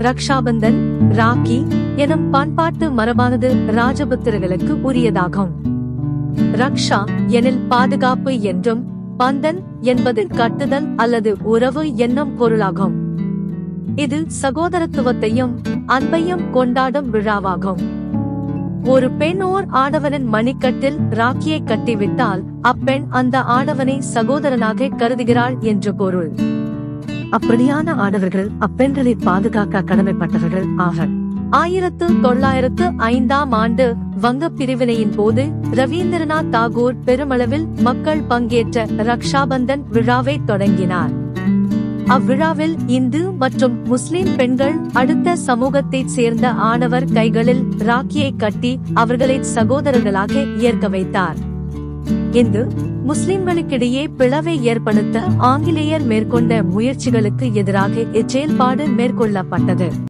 ரக்ஷாபந்தன், ராக்கி எனும் பண்பாட்டு மரபானது ராஜபுத்திரர்களுக்கு உரியதாகும். ரக்ஷா எனில் பாதுகாப்பு என்றும், பந்தன் என்பது கட்டுதல் அல்லது உறவு என்னும் பொருளாகும். இது சகோதரத்துவத்தையும் அன்பையும் கொண்டாடும் விழாவாகும். ஒரு பெண் ஓர் ஆடவனின் மணிக்கட்டில் ராக்கியை கட்டிவிட்டால் அப்பெண் அந்த ஆடவனை சகோதரனாக கருதுகிறாள் என்று பொருள். அப்படியான ஆடவர்கள் அப்பெண்களை பாதுகாக்க கடமைப்பட்டவர்கள் ஆவர். 1905 வங்க பிரிவினையின் போது ரவீந்திரநாத் தாகூர் பெருமளவில் மக்கள் பங்கேற்ற ரக்ஷாபந்தன் விழாவை தொடங்கினார். அவ்விழாவில் இந்து மற்றும் முஸ்லிம் பெண்கள் அடுத்த சமூகத்தைச் சேர்ந்த ஆடவர் கைகளில் ராக்கியை கட்டி அவர்களை சகோதரர்களாக ஏற்க வைத்தார். இந்து முஸ்லிம்களுக்கிடையே பிளவை ஏற்படுத்த ஆங்கிலேயர் மேற்கொண்ட முயற்சிகளுக்கு எதிராக இச்செயல்பாடு மேற்கொள்ளப்பட்டது.